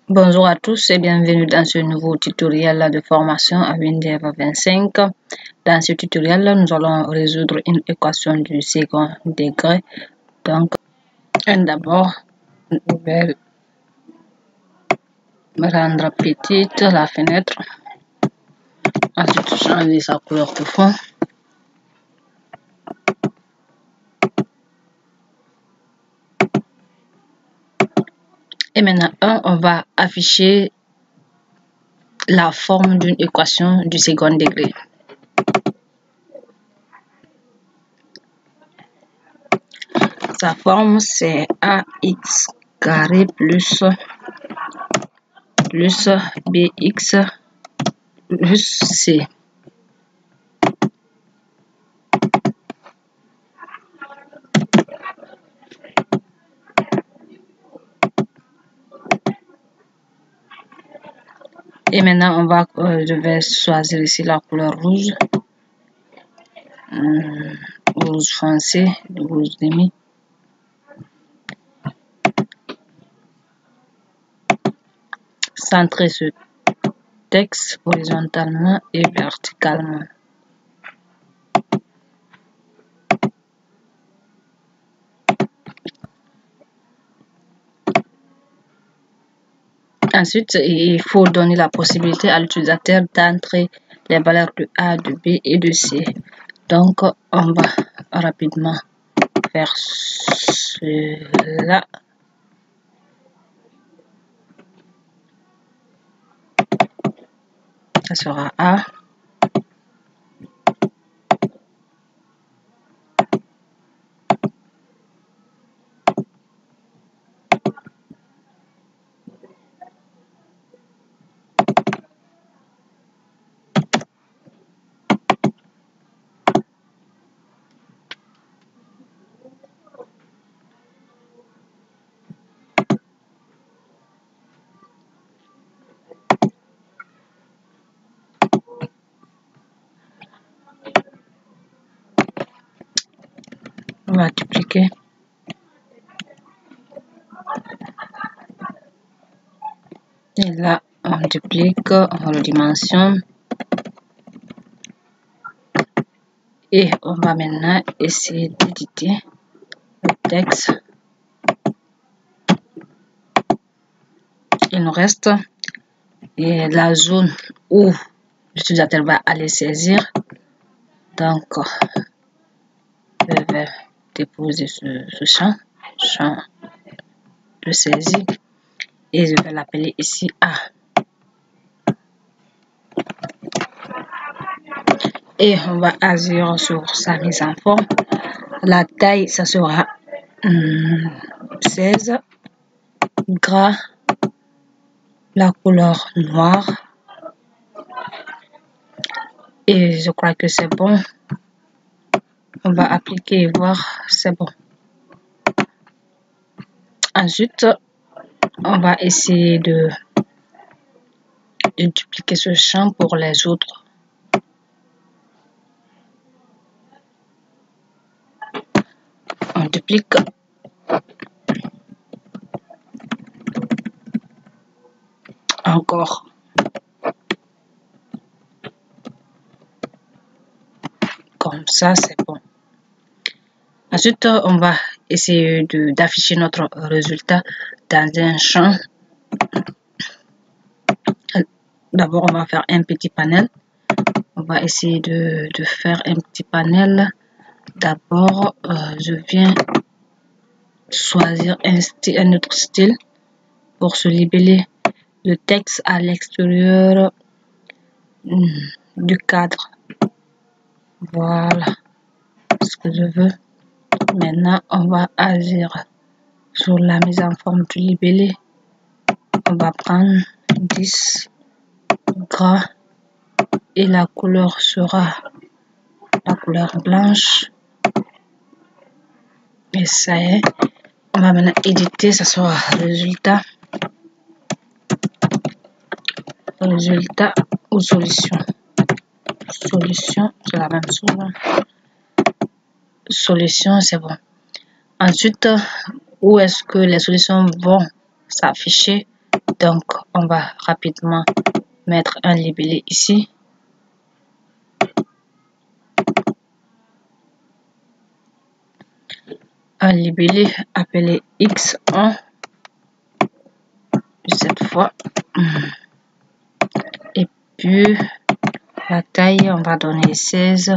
Bonjour à tous et bienvenue dans ce nouveau tutoriel de formation à WinDev 25. Dans ce tutoriel, nous allons résoudre une équation du second degré. Donc, d'abord, je vais rendre petite la fenêtre. Ensuite, changer sa couleur de fond. Et maintenant, on va afficher la forme d'une équation du second degré. Sa forme, c'est ax carré plus bx plus c. Et maintenant, je vais choisir ici la couleur rouge, rouge foncé, rouge demi. Centrer ce texte horizontalement et verticalement. Ensuite, il faut donner la possibilité à l'utilisateur d'entrer les valeurs de A, de B et de C. Donc, on va rapidement faire cela. Ça sera A. On va dupliquer. Et là, on duplique, on redimensionne. Et on va maintenant essayer d'éditer le texte. Il nous reste la zone où l'utilisateur va aller saisir. Donc, je vais déposer ce champ de saisie et je vais l'appeler ici A. Et on va agir sur sa mise en forme. La taille, ça sera 16 gras, la couleur noire. Et je crois que c'est bon. On va appliquer et voir, c'est bon. Ensuite, on va essayer de dupliquer ce champ pour les autres. On duplique. Encore. Comme ça, c'est bon. Ensuite, on va essayer d'afficher notre résultat dans un champ. D'abord, on va faire un petit panel. On va essayer de faire un petit panel. D'abord, je viens choisir un autre style pour se libeller le texte à l'extérieur du cadre. Voilà ce que je veux. Maintenant, on va agir sur la mise en forme du libellé. On va prendre 10 gras et la couleur sera la couleur blanche. Et ça y est. On va maintenant éditer, ça sera résultat ou solution. Solution, c'est la même chose. Solution, c'est bon. Ensuite, où est-ce que les solutions vont s'afficher? Donc, on va rapidement mettre un libellé ici. Un libellé appelé X1. Cette fois. Et puis, la taille, on va donner 16.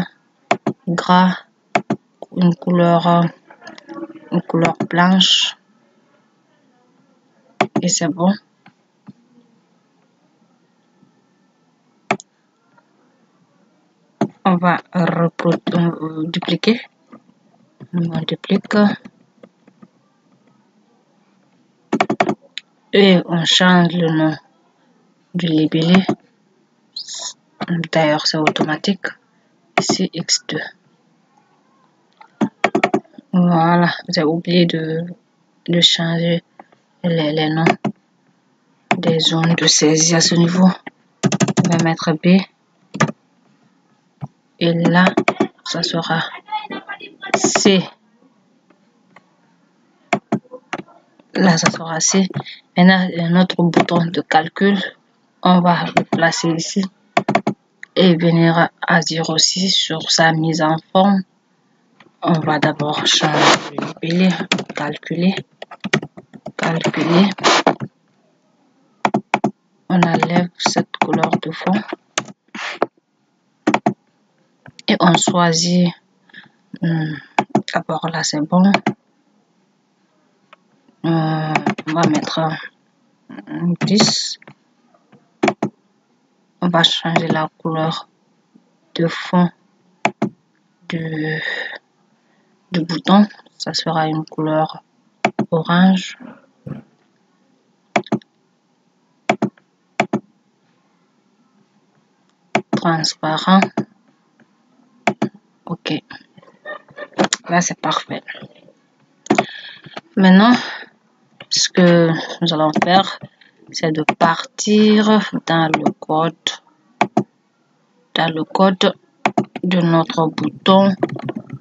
Gras, une couleur blanche. Et c'est bon. On va dupliquer. On duplique. Et on change le nom du libellé. D'ailleurs, c'est automatique. Ici, X2. Voilà, j'ai oublié de changer les noms des zones de saisie à ce niveau. On va mettre B. Et là, ça sera C. Là, ça sera C. Maintenant, notre bouton de calcul, on va le placer ici et venir à 06 sur sa mise en forme. On va d'abord changer le libellé, calculer. On enlève cette couleur de fond et on choisit. D'abord là, c'est bon. On va mettre 10. On va changer la couleur de fond du bouton. Ça sera une couleur orange. Transparent. Ok. Là, c'est parfait. Maintenant, ce que nous allons faire, c'est de partir dans le code de notre bouton,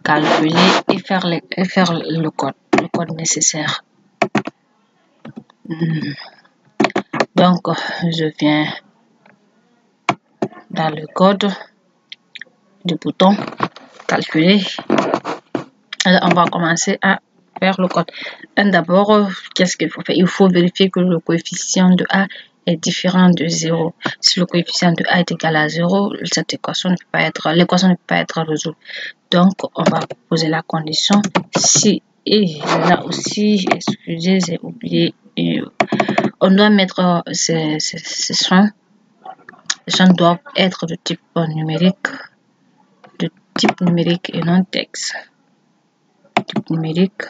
calculer et faire le code nécessaire. Donc, je viens dans le code du bouton, calculer. Alors, on va commencer à faire le code. D'abord, qu'est-ce qu'il faut faire? Il faut vérifier que le coefficient de A est différent de 0. Si le coefficient de A est égal à 0, cette équation ne peut pas être, l'équation ne peut pas être résolue. Donc, on va poser la condition si, et là aussi, excusez, j'ai oublié, on doit mettre ces champs. Les champs doivent être de type numérique, et non texte. Type numérique.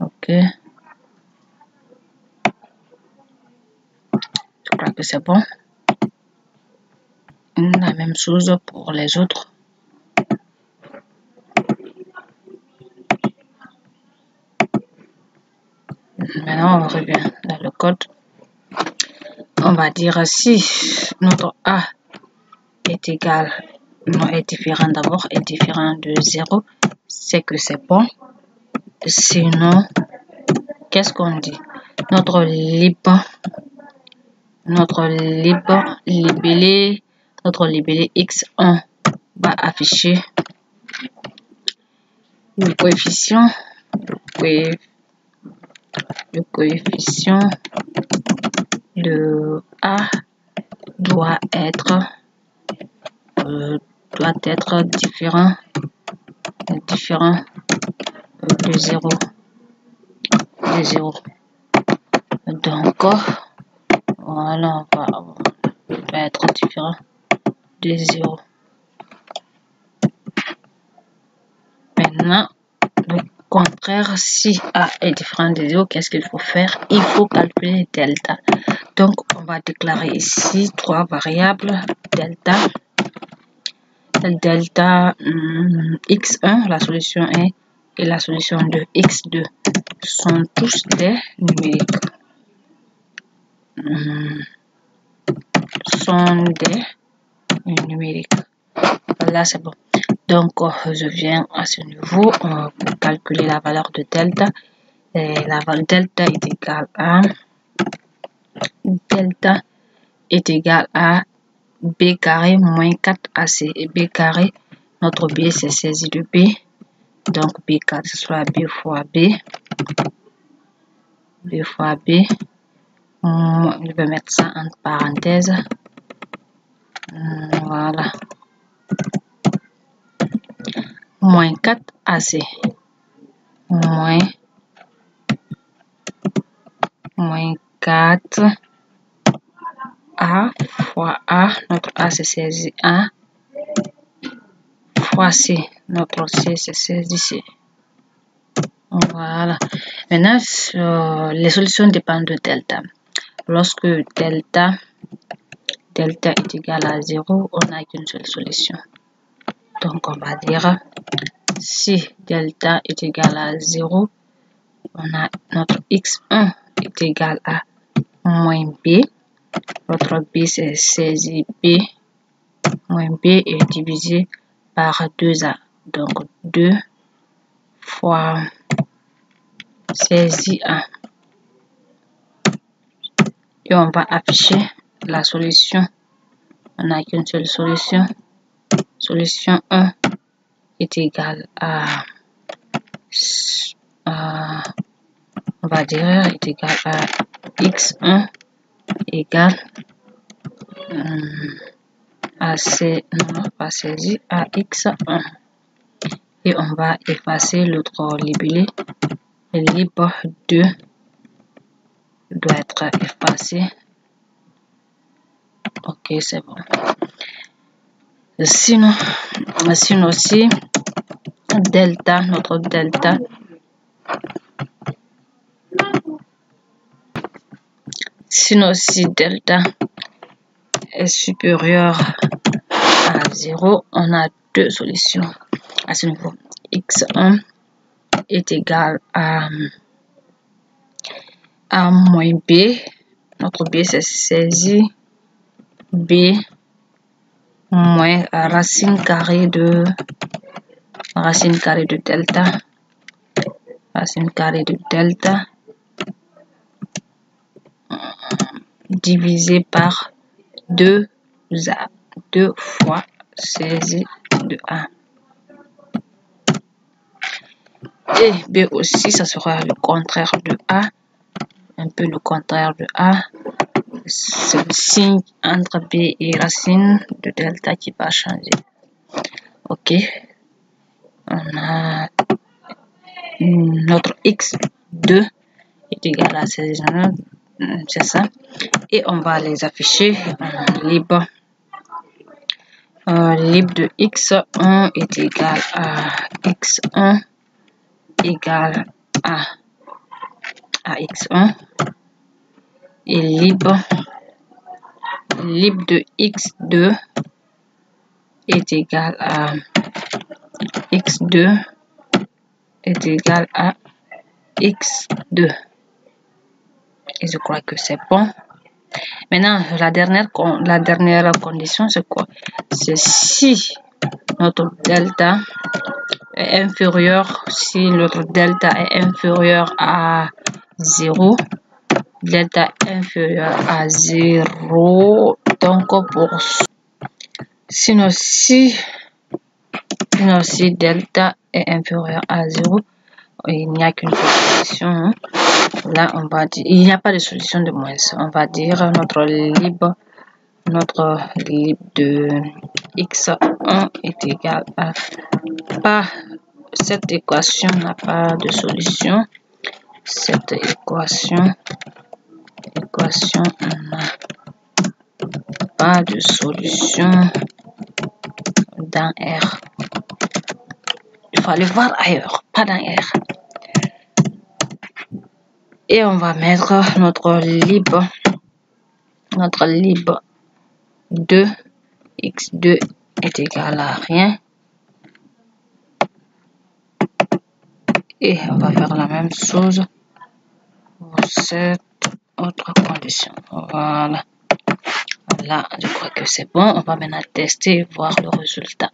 Ok. Je crois que c'est bon. La même chose pour les autres. Maintenant, on revient dans le code. On va dire si notre A est égal, non, est différent d'abord, est différent de 0, c'est que c'est bon. Sinon, qu'est-ce qu'on dit? Notre libellé X1 va afficher le coefficient de A doit être différent de 0. Donc, voilà, on va être différent de 0. Maintenant, le contraire, si A est différent de 0, qu'est-ce qu'il faut faire? Il faut calculer delta. Donc, on va déclarer ici 3 variables, delta x1, la solution 1, et la solution 2, x2, sont tous des numériques. Là, c'est bon. Donc, je viens à ce niveau pour calculer la valeur de delta. Et la valeur delta est égale à delta est égal à B carré moins 4AC. Et B carré, notre B c'est saisi de B. Donc B carré, ce sera B fois B. B fois B. Je vais mettre ça entre parenthèses. Voilà. Moins 4AC. Moins 4 A fois A. Notre A c'est saisi A. Fois C. Notre C c'est saisi C. Voilà. Maintenant, les solutions dépendent de delta. Lorsque delta est égal à 0, on n'a qu'une seule solution. Donc, on va dire si delta est égal à 0, on a notre x1 est égal à moins b. Notre b c'est saisi b. Moins b est divisé par 2a. Donc, 2 fois saisi a. Et on va afficher la solution. On n'a qu'une seule solution. Solution 1 est égale à, on va dire, est égal à x1 égale à c, non, pas saisi, à x1. Et on va effacer l'autre libellé. Libre 2 doit être effacé. Ok, c'est bon. Sinon aussi, delta, notre delta, sinon si delta est supérieur à 0, on a deux solutions à ce niveau. x1 est égal à moins b. Notre b c'est saisi b moins racine carrée de delta. Racine carrée de delta divisé par 2 fois saisi de a. Et b aussi, ça sera le contraire de a. Un peu le contraire de a. C'est le signe entre b et racine de delta qui va changer. Ok. On a notre x2 est égal à 16, c'est ça. Et on va les afficher libre. Libre de x1 est égal à x1 égale à x1 et libre de x2 est égal à x2 est égal à x2. Et je crois que c'est bon. Maintenant, la dernière condition, c'est quoi? C'est si notre delta est inférieur, si notre delta est inférieur à 0, delta inférieur à 0, donc sinon si delta est inférieur à 0, il n'y a qu'une solution. Là, on va dire, il n'y a pas de solution de moins. On va dire notre libre de x1 est égal à pas. Cette équation n'a pas de solution. Cette équation n'a pas de solution dans R. Il faut aller voir ailleurs, pas dans R. Et on va mettre notre libre de x2 est égal à rien. Et on va faire la même chose pour cette autre condition. Voilà. Là, je crois que c'est bon. On va maintenant tester et voir le résultat.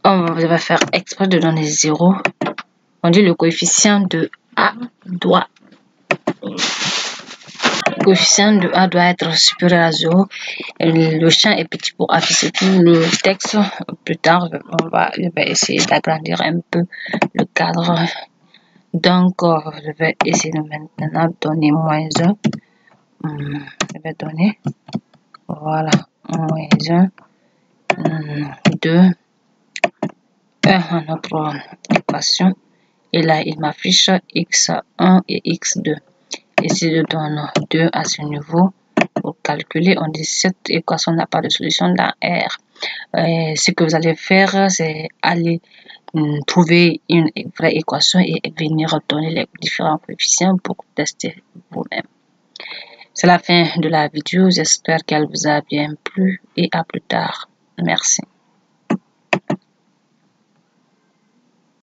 On vais faire exprès de donner 0. On dit le coefficient de A doit être supérieur à 0. Le champ est petit pour afficher tout le texte. Plus tard, je vais essayer d'agrandir un peu le cadre. Donc, je vais essayer de maintenant donner -1. Je vais donner, voilà, -1, 2, 1 en notre équation. Et là, il m'affiche x1 et x2. Et si je donne 2 à ce niveau, pour calculer, on dit cette équation n'a pas de solution dans R. Ce que vous allez faire, c'est aller trouver une vraie équation et venir donner les différents coefficients pour tester vous-même. C'est la fin de la vidéo. J'espère qu'elle vous a bien plu et à plus tard. Merci.